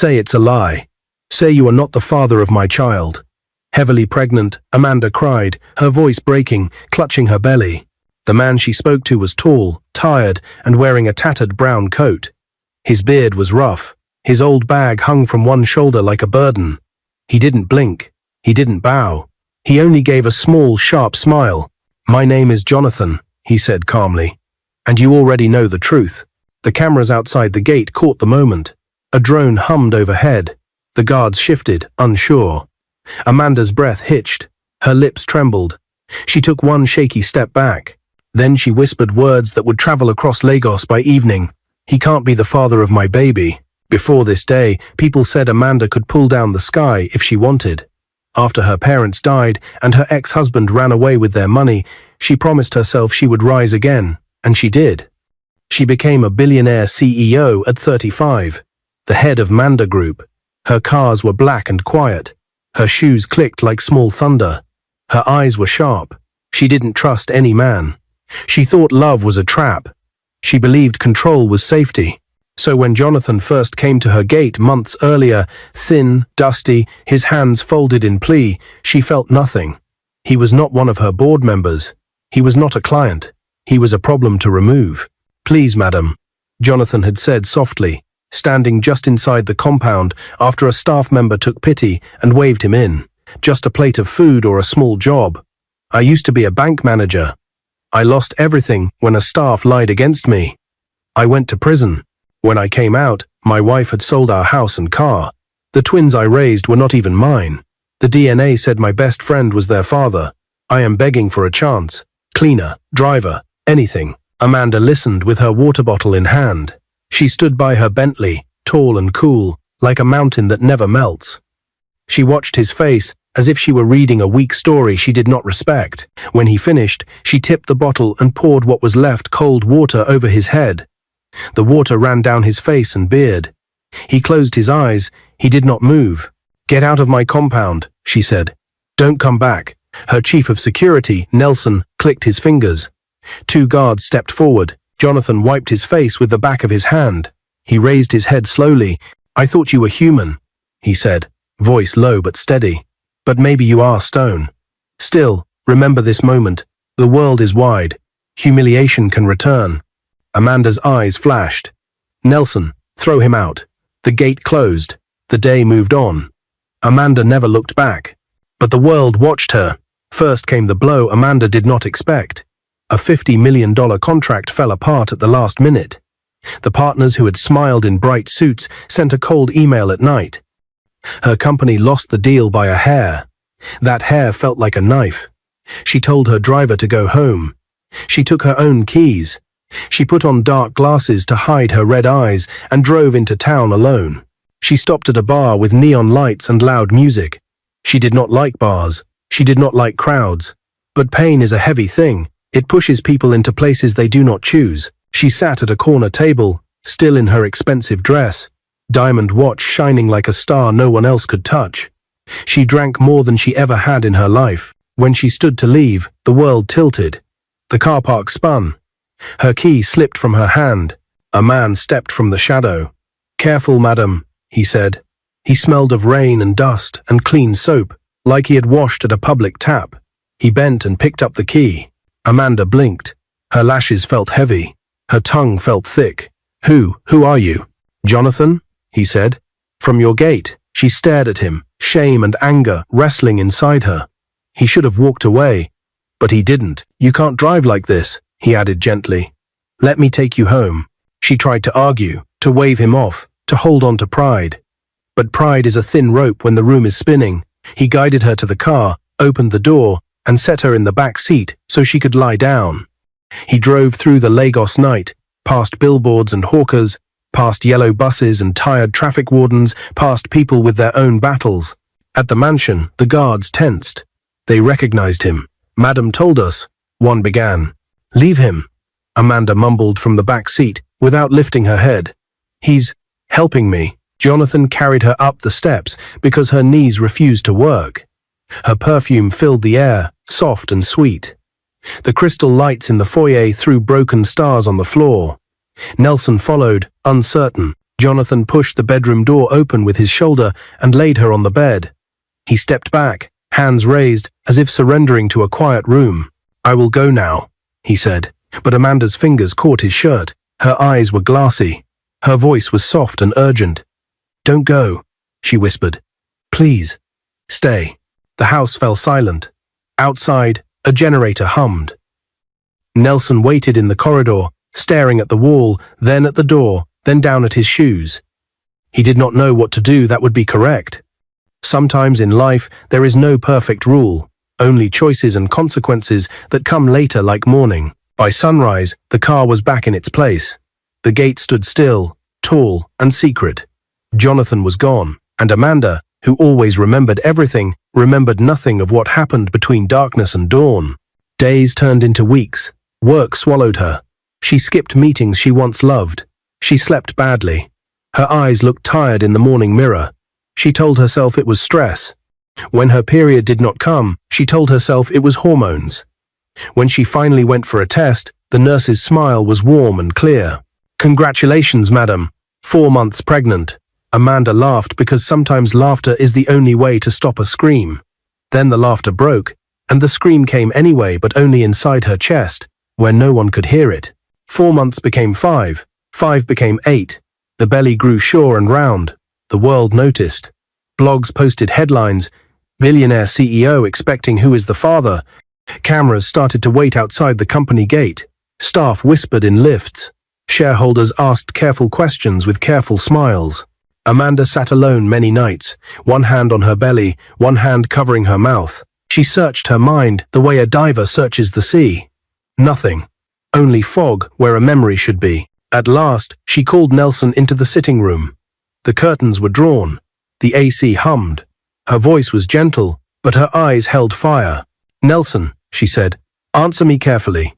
Say it's a lie. Say you are not the father of my child." Heavily pregnant, Amanda cried, her voice breaking, clutching her belly. The man she spoke to was tall, tired, and wearing a tattered brown coat. His beard was rough. His old bag hung from one shoulder like a burden. He didn't blink. He didn't bow. He only gave a small, sharp smile. "My name is Johnathan," he said calmly. "And you already know the truth." The cameras outside the gate caught the moment. A drone hummed overhead. The guards shifted, unsure. Amanda's breath hitched. Her lips trembled. She took one shaky step back. Then she whispered words that would travel across Lagos by evening. "He can't be the father of my baby." Before this day, people said Amanda could pull down the sky if she wanted. After her parents died and her ex-husband ran away with their money, she promised herself she would rise again, and she did. She became a billionaire CEO at 35, the head of Manda Group. Her cars were black and quiet. Her shoes clicked like small thunder. Her eyes were sharp. She didn't trust any man. She thought love was a trap. She believed control was safety. So when Johnathan first came to her gate months earlier, thin, dusty, his hands folded in plea, she felt nothing. He was not one of her board members. He was not a client. He was a problem to remove. "Please, madam," Johnathan had said softly, standing just inside the compound after a staff member took pity and waved him in. "Just a plate of food or a small job. I used to be a bank manager. I lost everything when a staff lied against me. I went to prison. When I came out, my wife had sold our house and car. The twins I raised were not even mine. The DNA said my best friend was their father. I am begging for a chance. Cleaner, driver, anything." Amanda listened with her water bottle in hand. She stood by her Bentley, tall and cool, like a mountain that never melts. She watched his face as if she were reading a weak story she did not respect. When he finished, she tipped the bottle and poured what was left cold water over his head. The water ran down his face and beard. He closed his eyes. He did not move. "Get out of my compound," she said. "Don't come back." Her chief of security, Nelson, clicked his fingers. Two guards stepped forward. Johnathan wiped his face with the back of his hand. He raised his head slowly. "I thought you were human," he said, voice low but steady. "But maybe you are stone. Still, remember this moment. The world is wide. Humiliation can return." Amanda's eyes flashed. "Nelson, throw him out." The gate closed. The day moved on. Amanda never looked back. But the world watched her. First came the blow Amanda did not expect. A $50 million contract fell apart at the last minute. The partners who had smiled in bright suits sent a cold email at night. Her company lost the deal by a hair. That hair felt like a knife. She told her driver to go home. She took her own keys. She put on dark glasses to hide her red eyes and drove into town alone. She stopped at a bar with neon lights and loud music. She did not like bars. She did not like crowds. But pain is a heavy thing. It pushes people into places they do not choose. She sat at a corner table, still in her expensive dress, diamond watch shining like a star no one else could touch. She drank more than she ever had in her life. When she stood to leave, the world tilted. The car park spun. Her key slipped from her hand. A man stepped from the shadow. "Careful, madam," he said. He smelled of rain and dust and clean soap, like he had washed at a public tap. He bent and picked up the key. Amanda blinked. Her lashes felt heavy. Her tongue felt thick. Who are you?" "Johnathan," he said. "From your gate." She stared at him, shame and anger wrestling inside her. He should have walked away, but he didn't. "You can't drive like this," he added gently. "Let me take you home." She tried to argue, to wave him off, to hold on to pride. But pride is a thin rope when the room is spinning. He guided her to the car, opened the door, and set her in the back seat so she could lie down. He drove through the Lagos night, past billboards and hawkers, past yellow buses and tired traffic wardens, past people with their own battles. At the mansion, the guards tensed. They recognized him. "Madam told us," one began. "Leave him," Amanda mumbled from the back seat, without lifting her head. "He's helping me." Johnathan carried her up the steps because her knees refused to work. Her perfume filled the air, soft and sweet. The crystal lights in the foyer threw broken stars on the floor. Nelson followed, uncertain. Johnathan pushed the bedroom door open with his shoulder and laid her on the bed. He stepped back, hands raised, as if surrendering to a quiet room. "I will go now," he said, but Amanda's fingers caught his shirt. Her eyes were glassy. Her voice was soft and urgent. "Don't go," she whispered. "Please, stay." The house fell silent. Outside, a generator hummed. Nelson waited in the corridor, staring at the wall, then at the door, then down at his shoes. He did not know what to do that would be correct. Sometimes in life, there is no perfect rule, only choices and consequences that come later like morning. By sunrise, the car was back in its place. The gate stood still, tall and secret. Johnathan was gone, and Amanda, who always remembered everything, remembered nothing of what happened between darkness and dawn. Days turned into weeks. Work swallowed her. She skipped meetings she once loved. She slept badly. Her eyes looked tired in the morning mirror. She told herself it was stress. When her period did not come, she told herself it was hormones. When she finally went for a test, the nurse's smile was warm and clear. "Congratulations, madam. 4 months pregnant." Amanda laughed because sometimes laughter is the only way to stop a scream. Then the laughter broke, and the scream came anyway, but only inside her chest, where no one could hear it. 4 months became 5. 5 became 8. The belly grew sure and round. The world noticed. Blogs posted headlines, "Billionaire CEO expecting who is the father." Cameras started to wait outside the company gate. Staff whispered in lifts. Shareholders asked careful questions with careful smiles. Amanda sat alone many nights, one hand on her belly, one hand covering her mouth. She searched her mind the way a diver searches the sea. Nothing. Only fog where a memory should be. At last, she called Nelson into the sitting room. The curtains were drawn. The AC hummed. Her voice was gentle, but her eyes held fire. "Nelson," she said, "answer me carefully.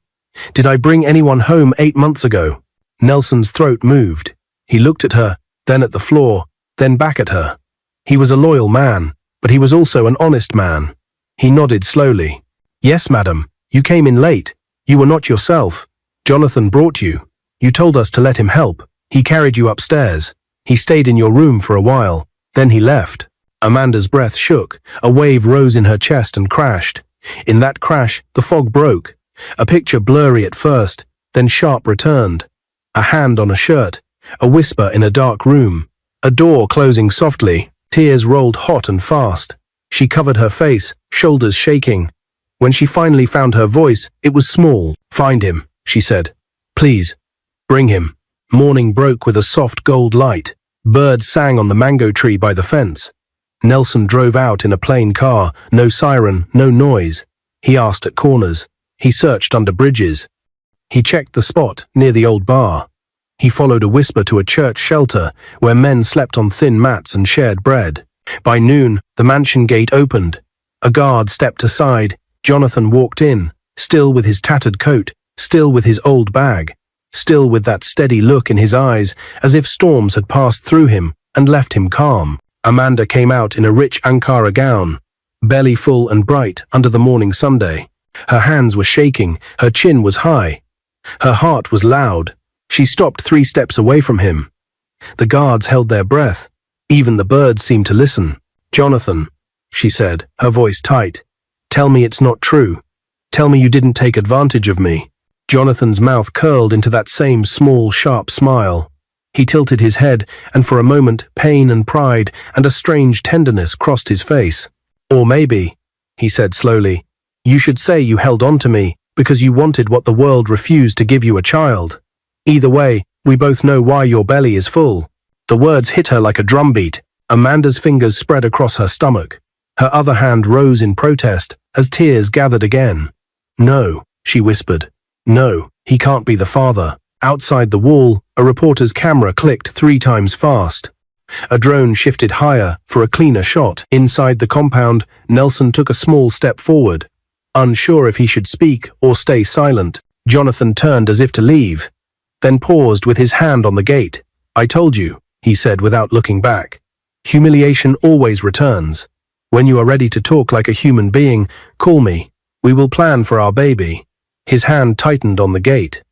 Did I bring anyone home 8 months ago?" Nelson's throat moved. He looked at her, then at the floor, then back at her. He was a loyal man, but he was also an honest man. He nodded slowly. "Yes, madam. You came in late. You were not yourself. Johnathan brought you. You told us to let him help. He carried you upstairs. He stayed in your room for a while. Then he left." Amanda's breath shook. A wave rose in her chest and crashed. In that crash, the fog broke. A picture blurry at first, then sharp returned. A hand on a shirt. A whisper in a dark room. A door closing softly. Tears rolled hot and fast. She covered her face, shoulders shaking. When she finally found her voice, it was small. "Find him," she said. "Please. Bring him." Morning broke with a soft gold light. Birds sang on the mango tree by the fence. Nelson drove out in a plain car, no siren, no noise. He asked at corners. He searched under bridges. He checked the spot near the old bar. He followed a whisper to a church shelter where men slept on thin mats and shared bread. By noon, the mansion gate opened. A guard stepped aside. Johnathan walked in, still with his tattered coat, still with his old bag, still with that steady look in his eyes, as if storms had passed through him and left him calm. Amanda came out in a rich Ankara gown, belly full and bright under the morning Sunday. Her hands were shaking, her chin was high. Her heart was loud. She stopped 3 steps away from him. The guards held their breath. Even the birds seemed to listen. "Johnathan," she said, her voice tight. "Tell me it's not true. Tell me you didn't take advantage of me." Jonathan's mouth curled into that same small, sharp smile. He tilted his head, and for a moment, pain and pride and a strange tenderness crossed his face. "Or maybe," he said slowly, "you should say you held on to me because you wanted what the world refused to give you, a child. Either way, we both know why your belly is full." The words hit her like a drumbeat. Amanda's fingers spread across her stomach. Her other hand rose in protest as tears gathered again. "No," she whispered. "No, he can't be the father." Outside the wall, a reporter's camera clicked 3 times fast. A drone shifted higher for a cleaner shot. Inside the compound, Nelson took a small step forward. Unsure if he should speak or stay silent, Johnathan turned as if to leave, then paused with his hand on the gate. "I told you," he said without looking back. "Humiliation always returns. When you are ready to talk like a human being, call me. We will plan for our baby." His hand tightened on the gate.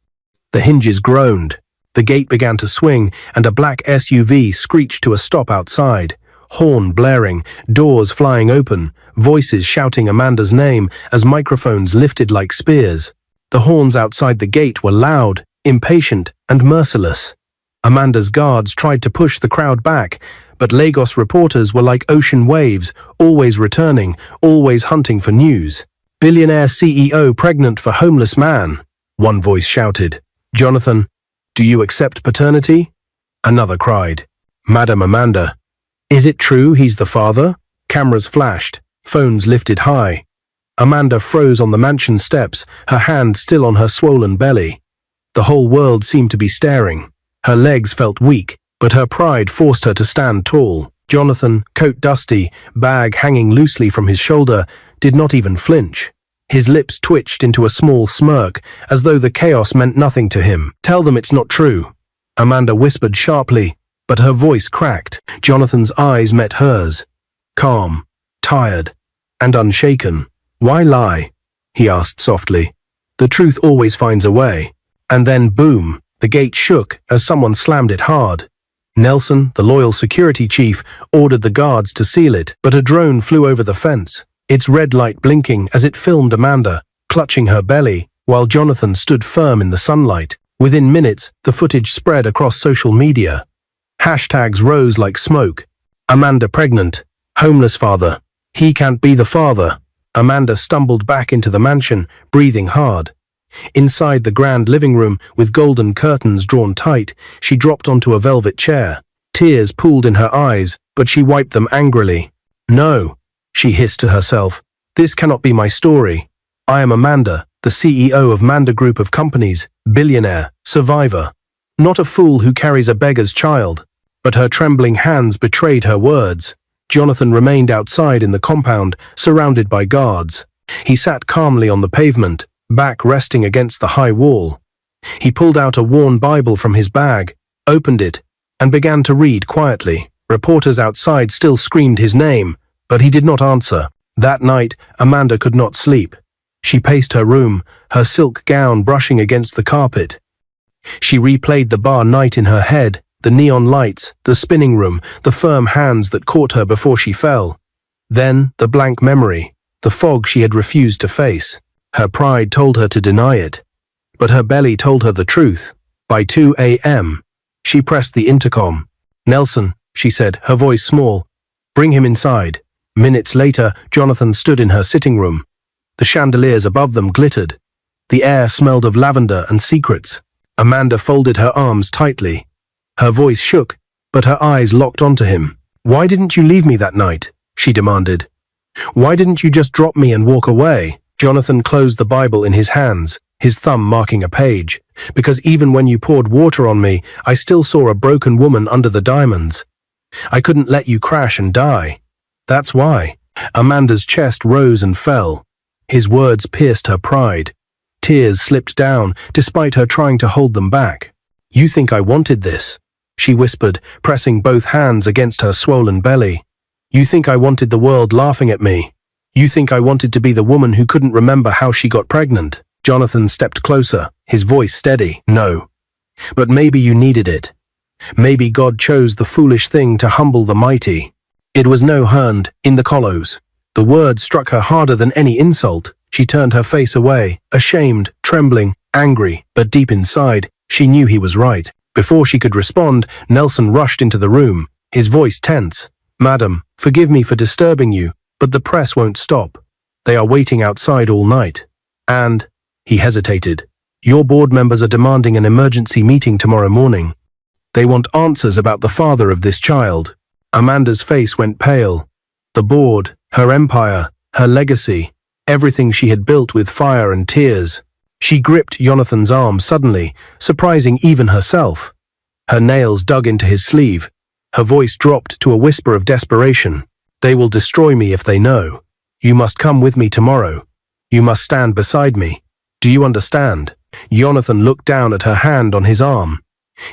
The hinges groaned. The gate began to swing, and a black SUV screeched to a stop outside. Horn blaring, doors flying open, voices shouting Amanda's name as microphones lifted like spears. The horns outside the gate were loud, impatient, and merciless. Amanda's guards tried to push the crowd back, but Lagos reporters were like ocean waves, always returning, always hunting for news. "Billionaire CEO pregnant for homeless man," one voice shouted. "Johnathan, do you accept paternity?" Another cried. "Madam Amanda, is it true he's the father?" Cameras flashed, phones lifted high. Amanda froze on the mansion steps, her hand still on her swollen belly. The whole world seemed to be staring. Her legs felt weak, but her pride forced her to stand tall. Johnathan, coat dusty, bag hanging loosely from his shoulder, did not even flinch. His lips twitched into a small smirk, as though the chaos meant nothing to him. "Tell them it's not true," Amanda whispered sharply, but her voice cracked. Jonathan's eyes met hers, calm, tired, and unshaken. "Why lie?" he asked softly. "The truth always finds a way." And then boom, the gate shook as someone slammed it hard. Nelson, the loyal security chief, ordered the guards to seal it, but a drone flew over the fence, its red light blinking as it filmed Amanda, clutching her belly, while Johnathan stood firm in the sunlight. Within minutes, the footage spread across social media. Hashtags rose like smoke. "Amanda pregnant. Homeless father. He can't be the father." Amanda stumbled back into the mansion, breathing hard. Inside the grand living room, with golden curtains drawn tight, she dropped onto a velvet chair. Tears pooled in her eyes, but she wiped them angrily. "No," she hissed to herself. "This cannot be my story. I am Amanda, the CEO of Manda Group of Companies, billionaire, survivor. Not a fool who carries a beggar's child." But her trembling hands betrayed her words. Johnathan remained outside in the compound, surrounded by guards. He sat calmly on the pavement, back resting against the high wall. He pulled out a worn Bible from his bag, opened it, and began to read quietly. Reporters outside still screamed his name, but he did not answer. That night, Amanda could not sleep. She paced her room, her silk gown brushing against the carpet. She replayed the bar night in her head, the neon lights, the spinning room, the firm hands that caught her before she fell. Then, the blank memory, the fog she had refused to face. Her pride told her to deny it, but her belly told her the truth. By 2 a.m., she pressed the intercom. "Nelson," she said, her voice small, "bring him inside." Minutes later, Johnathan stood in her sitting room. The chandeliers above them glittered. The air smelled of lavender and secrets. Amanda folded her arms tightly. Her voice shook, but her eyes locked onto him. "Why didn't you leave me that night?" she demanded. "Why didn't you just drop me and walk away?" Johnathan closed the Bible in his hands, his thumb marking a page. "Because even when you poured water on me, I still saw a broken woman under the diamonds. I couldn't let you crash and die. That's why." Amanda's chest rose and fell. His words pierced her pride. Tears slipped down, despite her trying to hold them back. "You think I wanted this?" she whispered, pressing both hands against her swollen belly. "You think I wanted the world laughing at me? You think I wanted to be the woman who couldn't remember how she got pregnant?" Johnathan stepped closer, his voice steady. "No. But maybe you needed it. Maybe God chose the foolish thing to humble the mighty." It was no hand, in the collows. The word struck her harder than any insult. She turned her face away, ashamed, trembling, angry, but deep inside, she knew he was right. Before she could respond, Nelson rushed into the room, his voice tense. "Madam, forgive me for disturbing you, but the press won't stop. They are waiting outside all night. And," he hesitated, "your board members are demanding an emergency meeting tomorrow morning. They want answers about the father of this child." Amanda's face went pale. The board, her empire, her legacy, everything she had built with fire and tears. She gripped Jonathan's arm suddenly, surprising even herself. Her nails dug into his sleeve. Her voice dropped to a whisper of desperation. "They will destroy me if they know. You must come with me tomorrow. You must stand beside me. Do you understand?" Jonathan looked down at her hand on his arm.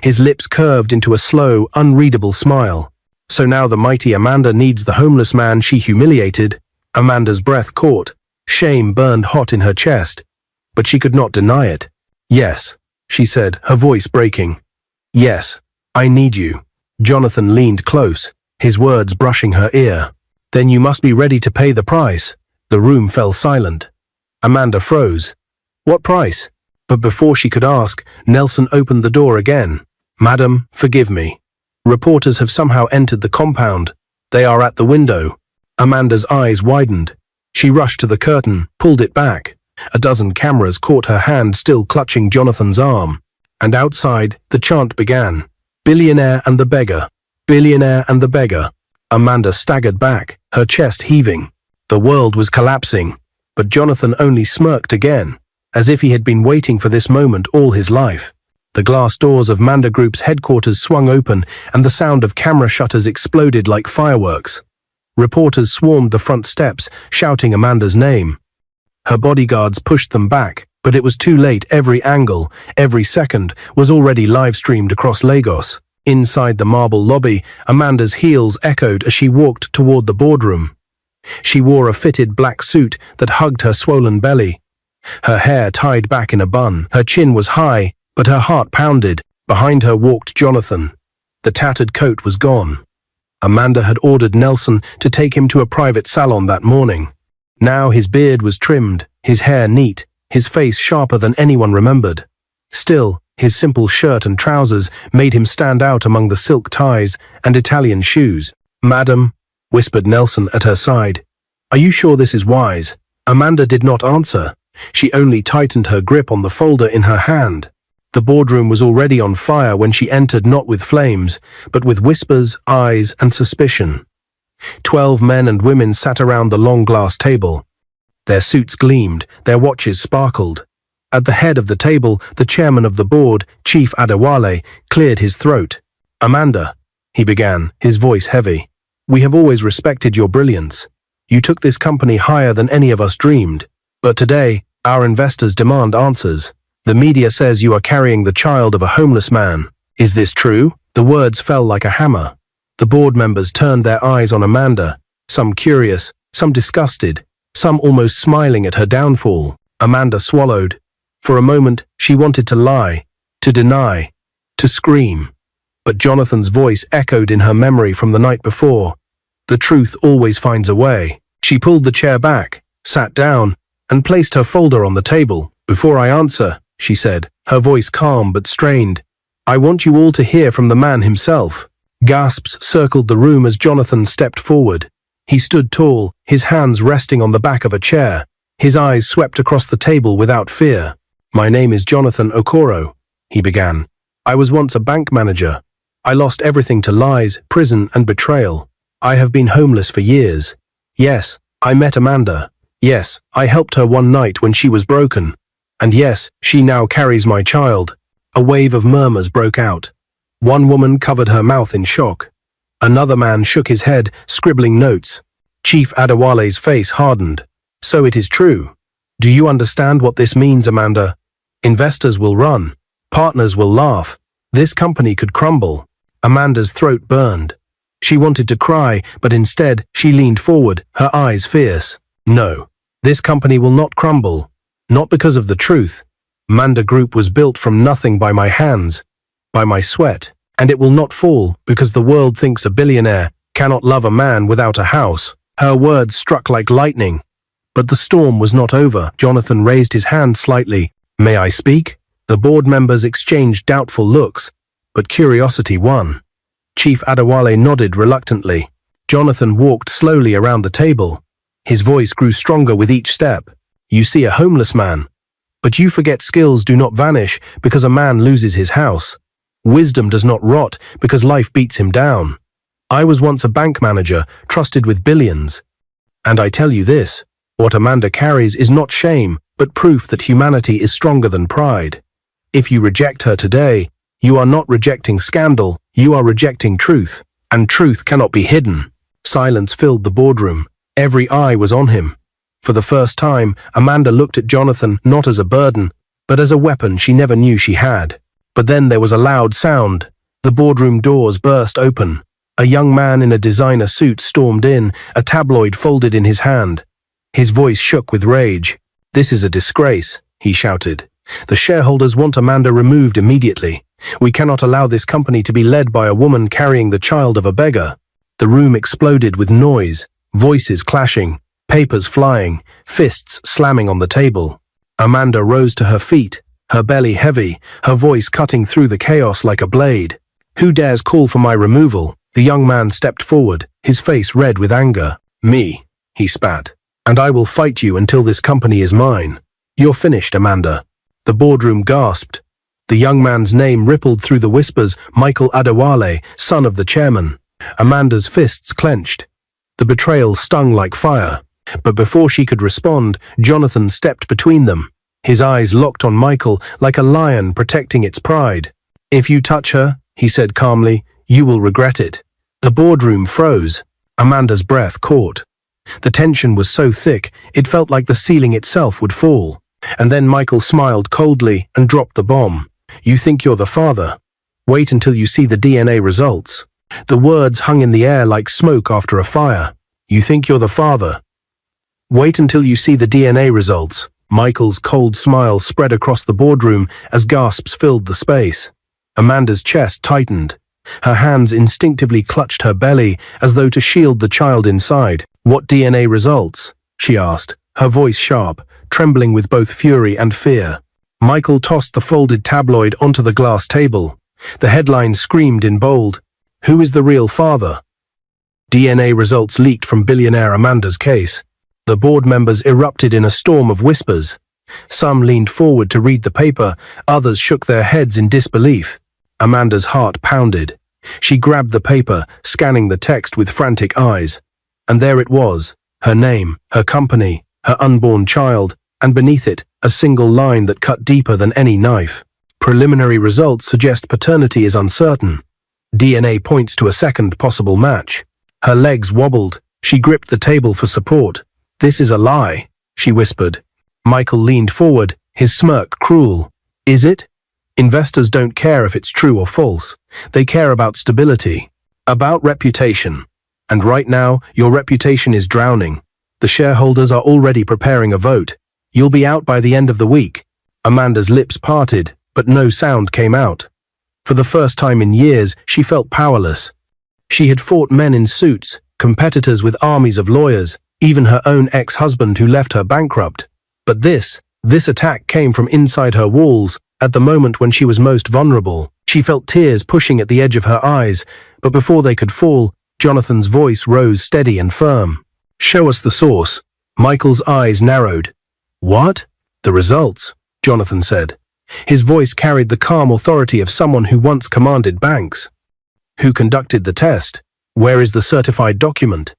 His lips curved into a slow, unreadable smile. So now the mighty Amanda needs the homeless man she humiliated. Amanda's breath caught. Shame burned hot in her chest, but she could not deny it. "Yes," she said, her voice breaking. Yes, I need you. Johnathan leaned close, his words brushing her ear. Then you must be ready to pay the price. The room fell silent. Amanda froze. What price? But before she could ask, Nelson opened the door again. Madam, forgive me. Reporters have somehow entered the compound. They are at the window. Amanda's eyes widened. She rushed to the curtain, pulled it back. A dozen cameras caught her hand still clutching Johnathan's arm. And outside, the chant began. Billionaire and the beggar. Billionaire and the beggar. Amanda staggered back, her chest heaving. The world was collapsing. But Johnathan only smirked again, as if he had been waiting for this moment all his life. The glass doors of Manda Group's headquarters swung open, and the sound of camera shutters exploded like fireworks. Reporters swarmed the front steps, shouting Amanda's name. Her bodyguards pushed them back, but it was too late. Every angle, every second, was already live-streamed across Lagos. Inside the marble lobby, Amanda's heels echoed as she walked toward the boardroom. She wore a fitted black suit that hugged her swollen belly. Her hair tied back in a bun, her chin was high, but her heart pounded. Behind her walked Johnathan. The tattered coat was gone. Amanda had ordered Nelson to take him to a private salon that morning. Now his beard was trimmed, his hair neat, his face sharper than anyone remembered. Still, his simple shirt and trousers made him stand out among the silk ties and Italian shoes. Madam, whispered Nelson at her side. Are you sure this is wise? Amanda did not answer. She only tightened her grip on the folder in her hand. The boardroom was already on fire when she entered, not with flames, but with whispers, eyes, and suspicion. 12 men and women sat around the long glass table. Their suits gleamed, their watches sparkled. At the head of the table, the chairman of the board, Chief Adewale, cleared his throat. Amanda, he began, his voice heavy. We have always respected your brilliance. You took this company higher than any of us dreamed. But today, our investors demand answers. The media says you are carrying the child of a homeless man. Is this true? The words fell like a hammer. The board members turned their eyes on Amanda, some curious, some disgusted, some almost smiling at her downfall. Amanda swallowed. For a moment, she wanted to lie, to deny, to scream. But Johnathan's voice echoed in her memory from the night before. The truth always finds a way. She pulled the chair back, sat down, and placed her folder on the table. Before I answer, she said, her voice calm but strained, I want you all to hear from the man himself. Gasps circled the room as Johnathan stepped forward. He stood tall, his hands resting on the back of a chair. His eyes swept across the table without fear. My name is Johnathan Okoro, he began. I was once a bank manager. I lost everything to lies, prison, and betrayal. I have been homeless for years. Yes, I met Amanda. Yes, I helped her one night when she was broken. And yes, she now carries my child. A wave of murmurs broke out. One woman covered her mouth in shock. Another man shook his head, scribbling notes. Chief Adewale's face hardened. So it is true. Do you understand what this means, Amanda? Investors will run. Partners will laugh. This company could crumble. Amanda's throat burned. She wanted to cry, but instead she leaned forward, her eyes fierce. No, this company will not crumble. Not because of the truth. Manda Group was built from nothing by my hands, by my sweat, and it will not fall because the world thinks a billionaire cannot love a man without a house. Her words struck like lightning. But the storm was not over. Johnathan raised his hand slightly. May I speak? The board members exchanged doubtful looks, but curiosity won. Chief Adewale nodded reluctantly. Johnathan walked slowly around the table. His voice grew stronger with each step. You see a homeless man, but you forget skills do not vanish because a man loses his house. Wisdom does not rot because life beats him down. I was once a bank manager, trusted with billions. And I tell you this, what Amanda carries is not shame, but proof that humanity is stronger than pride. If you reject her today, you are not rejecting scandal, you are rejecting truth, and truth cannot be hidden. Silence filled the boardroom. Every eye was on him. For the first time, Amanda looked at Johnathan not as a burden, but as a weapon she never knew she had. But then there was a loud sound. The boardroom doors burst open. A young man in a designer suit stormed in, a tabloid folded in his hand. His voice shook with rage. This is a disgrace, he shouted. The shareholders want Amanda removed immediately. We cannot allow this company to be led by a woman carrying the child of a beggar. The room exploded with noise, voices clashing, papers flying, fists slamming on the table. Amanda rose to her feet, her belly heavy, her voice cutting through the chaos like a blade. "Who dares call for my removal?" The young man stepped forward, his face red with anger. "Me," he spat. "And I will fight you until this company is mine." "You're finished, Amanda." The boardroom gasped. The young man's name rippled through the whispers, Michael Adewale, son of the chairman. Amanda's fists clenched. The betrayal stung like fire. But before she could respond, Johnathan stepped between them. His eyes locked on Michael like a lion protecting its pride. "If you touch her," he said calmly, "you will regret it." The boardroom froze. Amanda's breath caught. The tension was so thick, it felt like the ceiling itself would fall. And then Michael smiled coldly and dropped the bomb. "You think you're the father? Wait until you see the DNA results." The words hung in the air like smoke after a fire. "You think you're the father? Wait until you see the DNA results." Michael's cold smile spread across the boardroom as gasps filled the space. Amanda's chest tightened. Her hands instinctively clutched her belly as though to shield the child inside. "What DNA results?" she asked, her voice sharp, trembling with both fury and fear. Michael tossed the folded tabloid onto the glass table. The headline screamed in bold, "Who is the real father?" DNA results leaked from billionaire Amanda's case. The board members erupted in a storm of whispers. Some leaned forward to read the paper, others shook their heads in disbelief. Amanda's heart pounded. She grabbed the paper, scanning the text with frantic eyes. And there it was, her name, her company, her unborn child, and beneath it, a single line that cut deeper than any knife. Preliminary results suggest paternity is uncertain. DNA points to a second possible match. Her legs wobbled. She gripped the table for support. "This is a lie," she whispered. Michael leaned forward, his smirk cruel. "Is it? Investors don't care if it's true or false. They care about stability, about reputation. And right now, your reputation is drowning. The shareholders are already preparing a vote. You'll be out by the end of the week." Amanda's lips parted, but no sound came out. For the first time in years, she felt powerless. She had fought men in suits, competitors with armies of lawyers, even her own ex-husband who left her bankrupt. But this attack came from inside her walls, at the moment when she was most vulnerable. She felt tears pushing at the edge of her eyes, but before they could fall, Johnathan's voice rose steady and firm. "Show us the source." Michael's eyes narrowed. "What?" "The results," Johnathan said. His voice carried the calm authority of someone who once commanded banks. "Who conducted the test? Where is the certified document?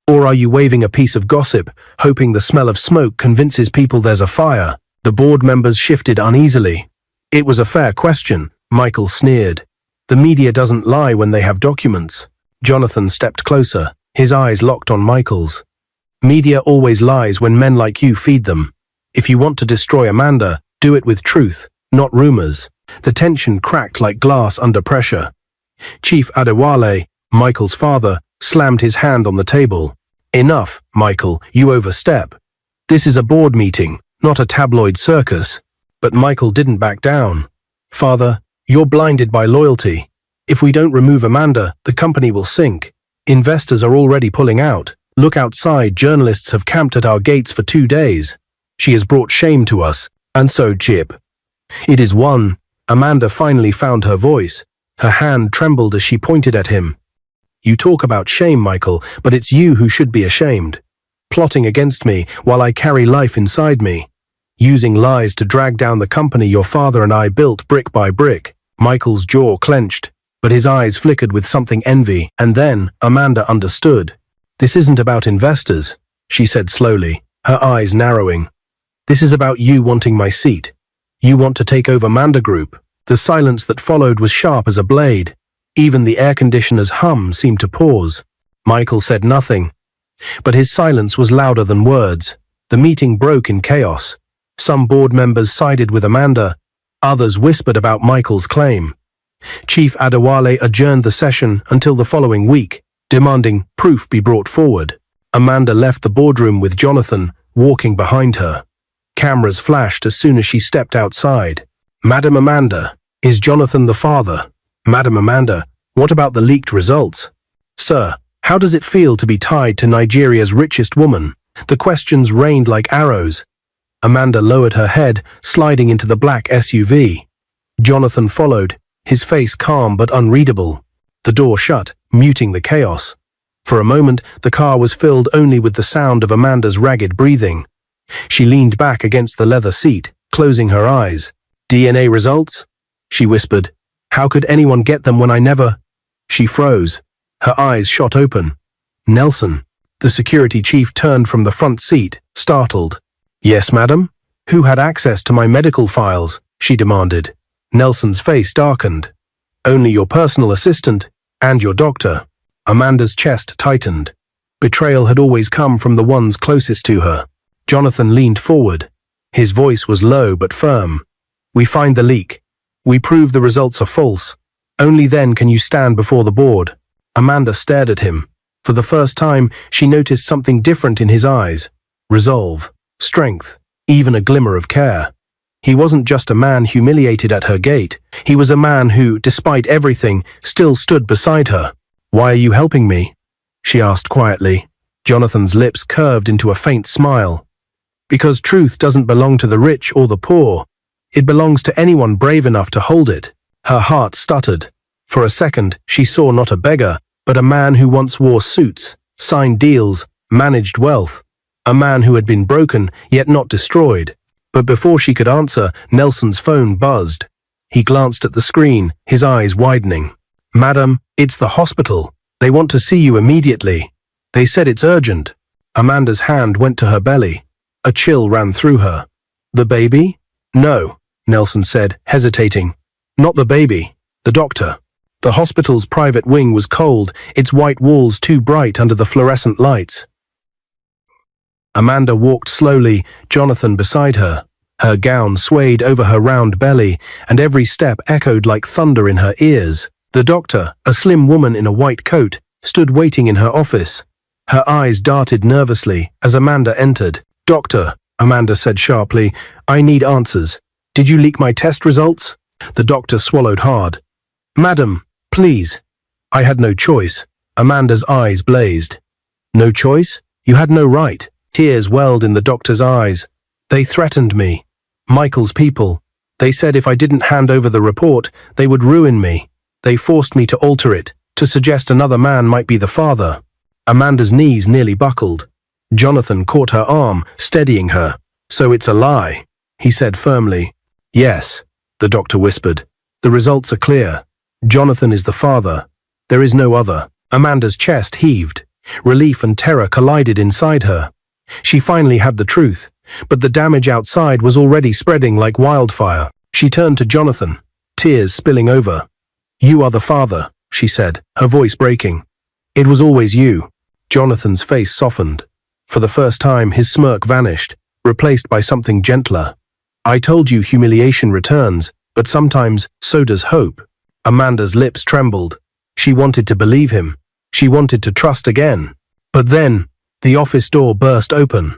Or are you waving a piece of gossip, hoping the smell of smoke convinces people there's a fire?" The board members shifted uneasily. "It was a fair question," Michael sneered. "The media doesn't lie when they have documents." Johnathan stepped closer, his eyes locked on Michael's. "Media always lies when men like you feed them. If you want to destroy Amanda, do it with truth, not rumors." The tension cracked like glass under pressure. Chief Adewale, Michael's father, slammed his hand on the table. "Enough, Michael, you overstep. This is a board meeting, not a tabloid circus." But Michael didn't back down. "Father, you're blinded by loyalty. If we don't remove Amanda, the company will sink. Investors are already pulling out. Look outside, journalists have camped at our gates for 2 days. She has brought shame to us, and so Chip. It is won." Amanda finally found her voice. Her hand trembled as she pointed at him. "You talk about shame, Michael, but it's you who should be ashamed. Plotting against me while I carry life inside me. Using lies to drag down the company your father and I built brick by brick." Michael's jaw clenched, but his eyes flickered with something envy, and then Amanda understood. "This isn't about investors," she said slowly, her eyes narrowing. "This is about you wanting my seat. You want to take over Manda Group." The silence that followed was sharp as a blade. Even the air conditioner's hum seemed to pause. Michael said nothing, but his silence was louder than words. The meeting broke in chaos. Some board members sided with Amanda, others whispered about Michael's claim. Chief Adewale adjourned the session until the following week, demanding proof be brought forward. Amanda left the boardroom with Johnathan, walking behind her. Cameras flashed as soon as she stepped outside. "Madam Amanda, Is Johnathan the father? Madam Amanda, what about the leaked results? Sir, how does it feel to be tied to Nigeria's richest woman? The questions rained like arrows. Amanda lowered her head, sliding into the black SUV. Johnathan followed, his face calm but unreadable. The door shut, muting the chaos. For a moment, the car was filled only with the sound of Amanda's ragged breathing. She leaned back against the leather seat, closing her eyes. DNA results? She whispered. How could anyone get them when I never… She froze. Her eyes shot open. Nelson. The security chief turned from the front seat, startled. Yes, madam? Who had access to my medical files? She demanded. Nelson's face darkened. Only your personal assistant and your doctor. Amanda's chest tightened. Betrayal had always come from the ones closest to her. Johnathan leaned forward. His voice was low but firm. We find the leak. We prove the results are false. Only then can you stand before the board. Amanda stared at him. For the first time, she noticed something different in his eyes. Resolve, strength, even a glimmer of care. He wasn't just a man humiliated at her gate. He was a man who, despite everything, still stood beside her. Why are you helping me? She asked quietly. Johnathan's lips curved into a faint smile. Because truth doesn't belong to the rich or the poor. It belongs to anyone brave enough to hold it. Her heart stuttered. For a second, she saw not a beggar, but a man who once wore suits, signed deals, managed wealth. A man who had been broken, yet not destroyed. But before she could answer, Nelson's phone buzzed. He glanced at the screen, his eyes widening. Madam, it's the hospital. They want to see you immediately. They said it's urgent. Amanda's hand went to her belly. A chill ran through her. The baby? No, Nelson said, hesitating. Not the baby. The doctor. The hospital's private wing was cold, its white walls too bright under the fluorescent lights. Amanda walked slowly, Johnathan beside her. Her gown swayed over her round belly, and every step echoed like thunder in her ears. The doctor, a slim woman in a white coat, stood waiting in her office. Her eyes darted nervously as Amanda entered. Doctor, Amanda said sharply, I need answers. Did you leak my test results? The doctor swallowed hard. Madam, please. I had no choice. Amanda's eyes blazed. No choice? You had no right. Tears welled in the doctor's eyes. They threatened me. Michael's people. They said if I didn't hand over the report, they would ruin me. They forced me to alter it, to suggest another man might be the father. Amanda's knees nearly buckled. Johnathan caught her arm, steadying her. So it's a lie, he said firmly. Yes, the doctor whispered. The results are clear. Johnathan is the father. There is no other. Amanda's chest heaved. Relief and terror collided inside her. She finally had the truth, but the damage outside was already spreading like wildfire. She turned to Johnathan, tears spilling over. You are the father, she said, her voice breaking. It was always you. Johnathan's face softened. For the first time, his smirk vanished, replaced by something gentler. I told you humiliation returns, but sometimes so does hope. Amanda's lips trembled. She wanted to believe him. She wanted to trust again. But then, the office door burst open.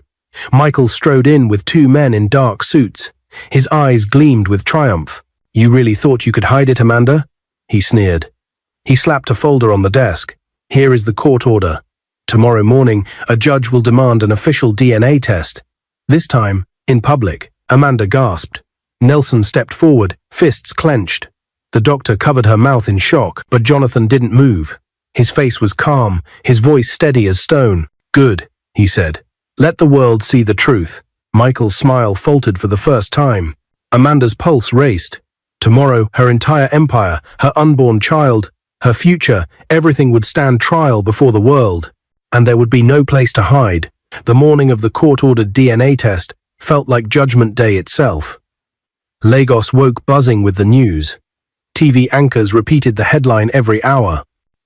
Michael strode in with two men in dark suits. His eyes gleamed with triumph. You really thought you could hide it, Amanda? He sneered. He slapped a folder on the desk. Here is the court order. Tomorrow morning, a judge will demand an official DNA test. This time, in public. Amanda gasped. Nelson stepped forward, fists clenched. The doctor covered her mouth in shock, but Johnathan didn't move. His face was calm, his voice steady as stone. Good, he said. Let the world see the truth. Michael's smile faltered for the first time. Amanda's pulse raced. Tomorrow, her entire empire, her unborn child, her future, everything would stand trial before the world. And there would be no place to hide. The morning of the court-ordered DNA test felt like Judgment Day itself. Lagos woke buzzing with the news. TV anchors repeated the headline every hour.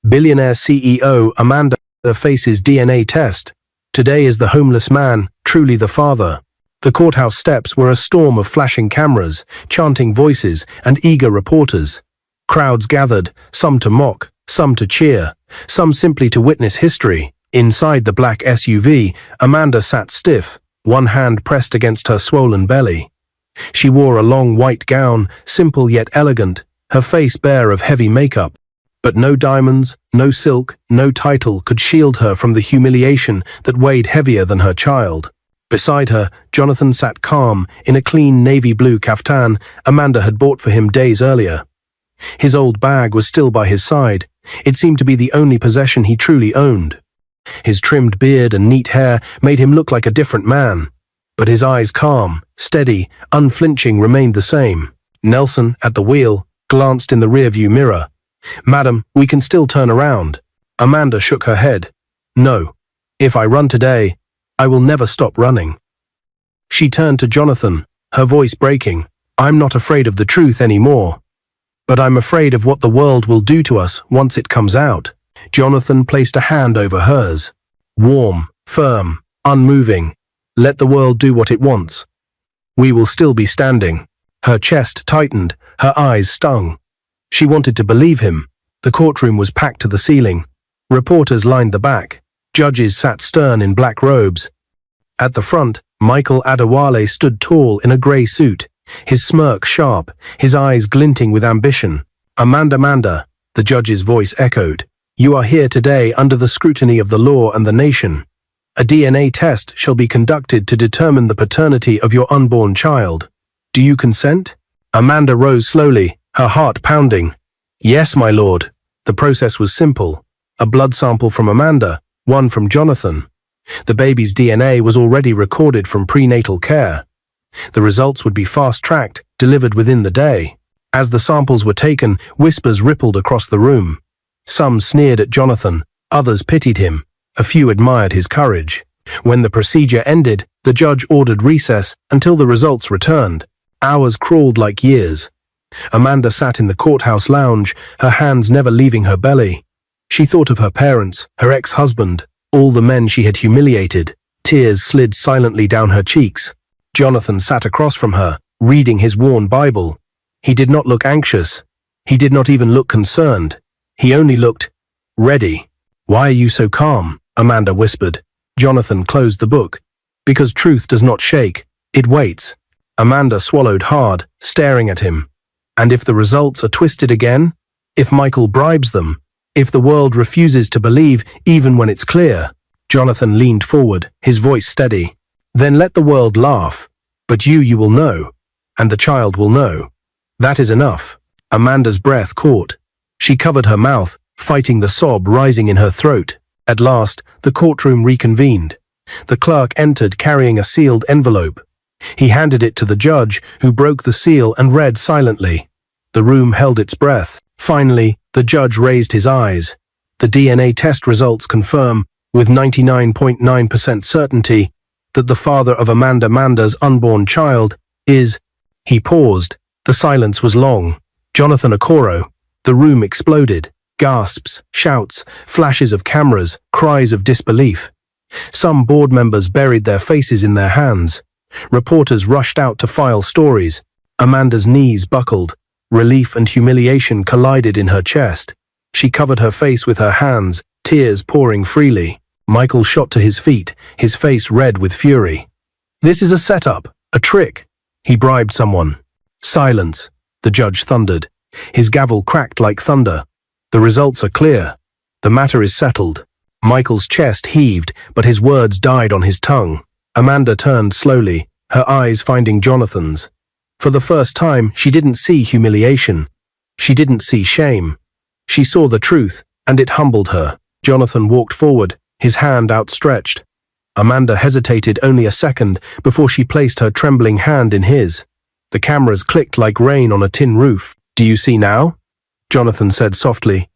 Billionaire CEO Amanda faces DNA test. Today is the homeless man, truly the father. The courthouse steps were a storm of flashing cameras, chanting voices, and eager reporters. Crowds gathered, some to mock, some to cheer, some simply to witness history. Inside the black SUV, Amanda sat stiff, one hand pressed against her swollen belly. She wore a long white gown, simple yet elegant, her face bare of heavy makeup. But no diamonds, no silk, no title could shield her from the humiliation that weighed heavier than her child. Beside her, Johnathan sat calm in a clean navy blue kaftan Amanda had bought for him days earlier. His old bag was still by his side. It seemed to be the only possession he truly owned. His trimmed beard and neat hair made him look like a different man. But his eyes, calm, steady, unflinching, remained the same. Nelson, at the wheel, glanced in the rearview mirror. "Madam, we can still turn around." Amanda shook her head. "No. If I run today, I will never stop running." She turned to Johnathan, her voice breaking. "I'm not afraid of the truth anymore. But I'm afraid of what the world will do to us once it comes out." Johnathan placed a hand over hers. Warm, firm, unmoving. "Let the world do what it wants. We will still be standing." Her chest tightened, her eyes stung. She wanted to believe him. The courtroom was packed to the ceiling. Reporters lined the back. Judges sat stern in black robes. At the front, Michael Adewale stood tall in a grey suit, his smirk sharp, his eyes glinting with ambition. Amanda, the judge's voice echoed. "You are here today under the scrutiny of the law and the nation. A DNA test shall be conducted to determine the paternity of your unborn child. Do you consent?" Amanda rose slowly, her heart pounding. "Yes, my lord." The process was simple. A blood sample from Amanda, one from Johnathan. The baby's DNA was already recorded from prenatal care. The results would be fast-tracked, delivered within the day. As the samples were taken, whispers rippled across the room. Some sneered at Johnathan, others pitied him, a few admired his courage. When the procedure ended, the judge ordered recess until the results returned. Hours crawled like years. Amanda sat in the courthouse lounge, her hands never leaving her belly. She thought of her parents, her ex-husband, all the men she had humiliated. Tears slid silently down her cheeks. Johnathan sat across from her, reading his worn Bible. He did not look anxious. He did not even look concerned. He only looked ready. "Why are you so calm?" Amanda whispered. Johnathan closed the book. "Because truth does not shake. It waits." Amanda swallowed hard, staring at him. "And if the results are twisted again? If Michael bribes them? If the world refuses to believe even when it's clear?" Johnathan leaned forward, his voice steady. "Then let the world laugh. But you will know. And the child will know. That is enough." Amanda's breath caught. She covered her mouth, fighting the sob rising in her throat. At last, the courtroom reconvened. The clerk entered carrying a sealed envelope. He handed it to the judge, who broke the seal and read silently. The room held its breath. Finally, the judge raised his eyes. "The DNA test results confirm, with 99.9% certainty, that the father of Amanda's unborn child is—" He paused. The silence was long. Johnathan Okoro. The room exploded. Gasps, shouts, flashes of cameras, cries of disbelief. Some board members buried their faces in their hands. Reporters rushed out to file stories. Amanda's knees buckled. Relief and humiliation collided in her chest. She covered her face with her hands, tears pouring freely. Michael shot to his feet, his face red with fury. "This is a setup, a trick. He bribed someone." "Silence," the judge thundered. His gavel cracked like thunder. "The results are clear. The matter is settled." Michael's chest heaved, but his words died on his tongue. Amanda turned slowly, her eyes finding Johnathan's. For the first time, she didn't see humiliation. She didn't see shame. She saw the truth, and it humbled her. Johnathan walked forward, his hand outstretched. Amanda hesitated only a second before she placed her trembling hand in his. The cameras clicked like rain on a tin roof. "Do you see now?" Johnathan said softly.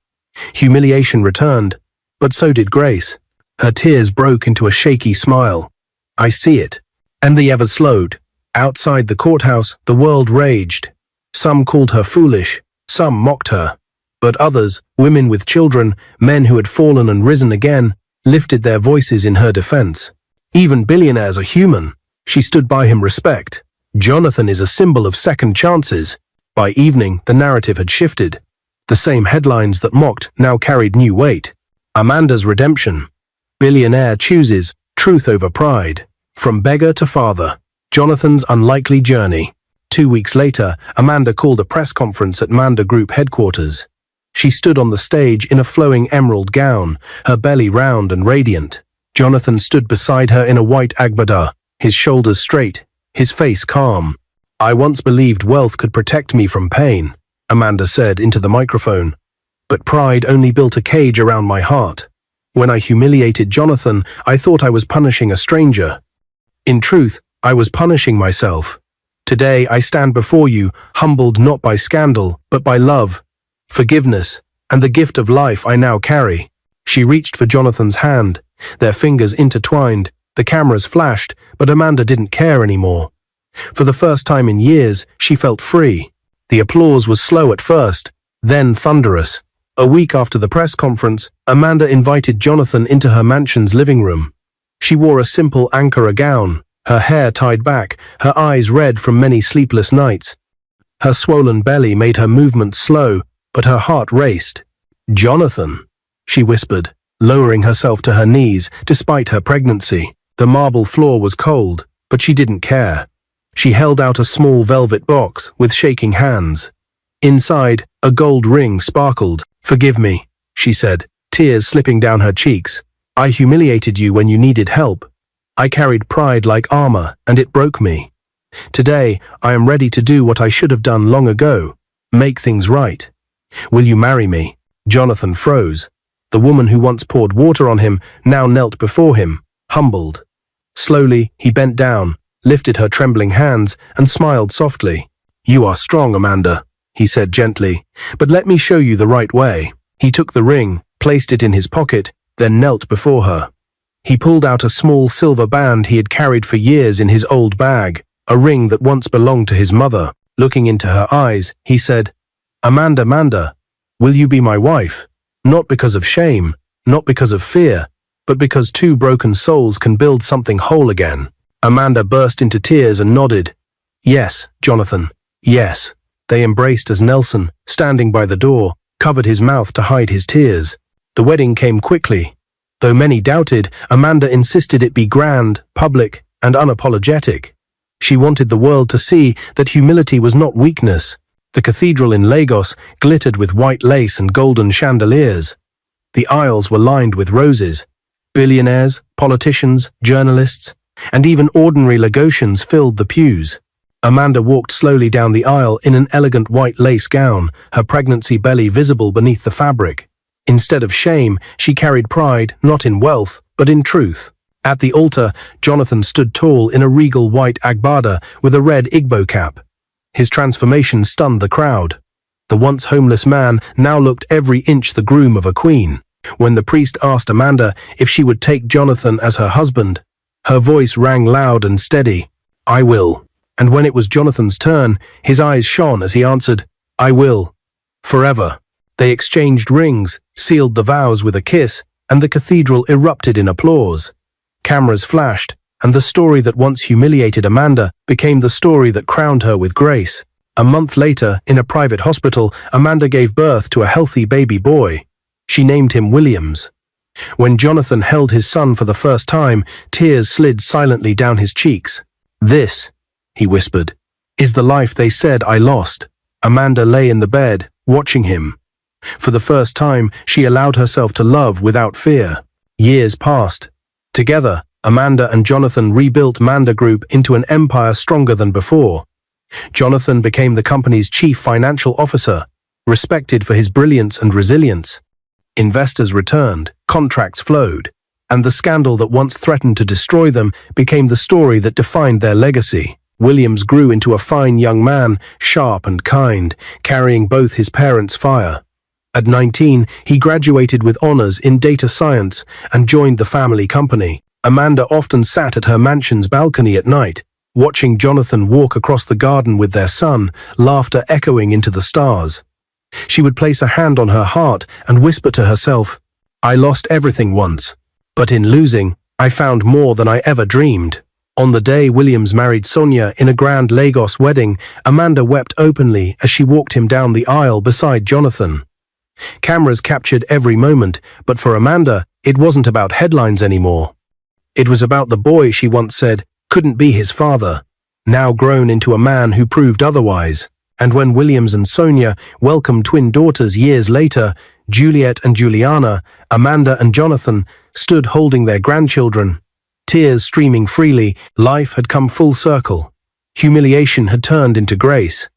Humiliation returned, but so did grace. Her tears broke into a shaky smile. "I see it." And the ever slowed. Outside the courthouse, the world raged. Some called her foolish, some mocked her. But others, women with children, men who had fallen and risen again, lifted their voices in her defense. "Even billionaires are human." She stood by him respect. "Johnathan is a symbol of second chances." By evening, the narrative had shifted. The same headlines that mocked now carried new weight. Amanda's redemption. Billionaire chooses truth over pride. From beggar to father. Johnathan's unlikely journey. 2 weeks later, Amanda called a press conference at Manda Group headquarters. She stood on the stage in a flowing emerald gown, her belly round and radiant. Johnathan stood beside her in a white agbada, his shoulders straight, his face calm. "I once believed wealth could protect me from pain," Amanda said into the microphone. "But pride only built a cage around my heart. When I humiliated Johnathan, I thought I was punishing a stranger. In truth, I was punishing myself. Today I stand before you, humbled not by scandal, but by love, forgiveness, and the gift of life I now carry." She reached for Jonathan's hand, their fingers intertwined. The cameras flashed, but Amanda didn't care anymore. For the first time in years, she felt free. The applause was slow at first, then thunderous. A week after the press conference, Amanda invited Johnathan into her mansion's living room. She wore a simple Ankara gown, her hair tied back, her eyes red from many sleepless nights. Her swollen belly made her movements slow, but her heart raced. "Johnathan," she whispered, lowering herself to her knees despite her pregnancy. The marble floor was cold, but she didn't care. She held out a small velvet box with shaking hands. Inside, a gold ring sparkled. "Forgive me," she said, tears slipping down her cheeks. "I humiliated you when you needed help. I carried pride like armor, and it broke me. Today, I am ready to do what I should have done long ago, make things right. Will you marry me?" Johnathan froze. The woman who once poured water on him now knelt before him, humbled. Slowly, he bent down, lifted her trembling hands, and smiled softly. "You are strong, Amanda," he said gently, "but let me show you the right way." He took the ring, placed it in his pocket, then knelt before her. He pulled out a small silver band he had carried for years in his old bag, a ring that once belonged to his mother. Looking into her eyes, he said, Amanda, will you be my wife? Not because of shame, not because of fear, but because two broken souls can build something whole again." Amanda burst into tears and nodded. "Yes, Johnathan, yes." They embraced as Nelson, standing by the door, covered his mouth to hide his tears. The wedding came quickly. Though many doubted, Amanda insisted it be grand, public, and unapologetic. She wanted the world to see that humility was not weakness. The cathedral in Lagos glittered with white lace and golden chandeliers. The aisles were lined with roses. Billionaires, politicians, journalists, and even ordinary Lagosians filled the pews. Amanda walked slowly down the aisle in an elegant white lace gown, her pregnancy belly visible beneath the fabric. Instead of shame, she carried pride, not in wealth, but in truth. At the altar, Johnathan stood tall in a regal white agbada with a red Igbo cap. His transformation stunned the crowd. The once homeless man now looked every inch the groom of a queen. When the priest asked Amanda if she would take Johnathan as her husband, her voice rang loud and steady, "I will." And when it was Jonathan's turn, his eyes shone as he answered, "I will. Forever." They exchanged rings, sealed the vows with a kiss, and the cathedral erupted in applause. Cameras flashed, and the story that once humiliated Amanda became the story that crowned her with grace. A month later, in a private hospital, Amanda gave birth to a healthy baby boy. She named him Williams. When Johnathan held his son for the first time, tears slid silently down his cheeks. "This," he whispered, "is the life they said I lost." Amanda lay in the bed, watching him. For the first time, she allowed herself to love without fear. Years passed. Together, Amanda and Johnathan rebuilt Manda Group into an empire stronger than before. Johnathan became the company's chief financial officer, respected for his brilliance and resilience. Investors returned, contracts flowed, and the scandal that once threatened to destroy them became the story that defined their legacy. Williams grew into a fine young man, sharp and kind, carrying both his parents' fire. At 19, he graduated with honors in data science and joined the family company. Amanda often sat at her mansion's balcony at night, watching Johnathan walk across the garden with their son, laughter echoing into the stars. She would place a hand on her heart and whisper to herself, "I lost everything once, but in losing, I found more than I ever dreamed." On the day Williams married Sonia in a grand Lagos wedding, Amanda wept openly as she walked him down the aisle beside Johnathan. Cameras captured every moment, but for Amanda, it wasn't about headlines anymore. It was about the boy she once said couldn't be his father. now grown into a man who proved otherwise. And when Williams and Sonia welcomed twin daughters years later, Juliet and Juliana, Amanda and Johnathan, stood holding their grandchildren. Tears streaming freely, life had come full circle. Humiliation had turned into grace.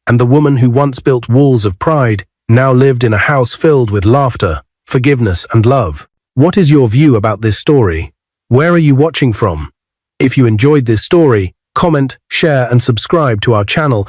And the woman who once built walls of pride now lived in a house filled with laughter, forgiveness, and love. What is your view about this story? Where are you watching from? If you enjoyed this story, comment, share, and subscribe to our channel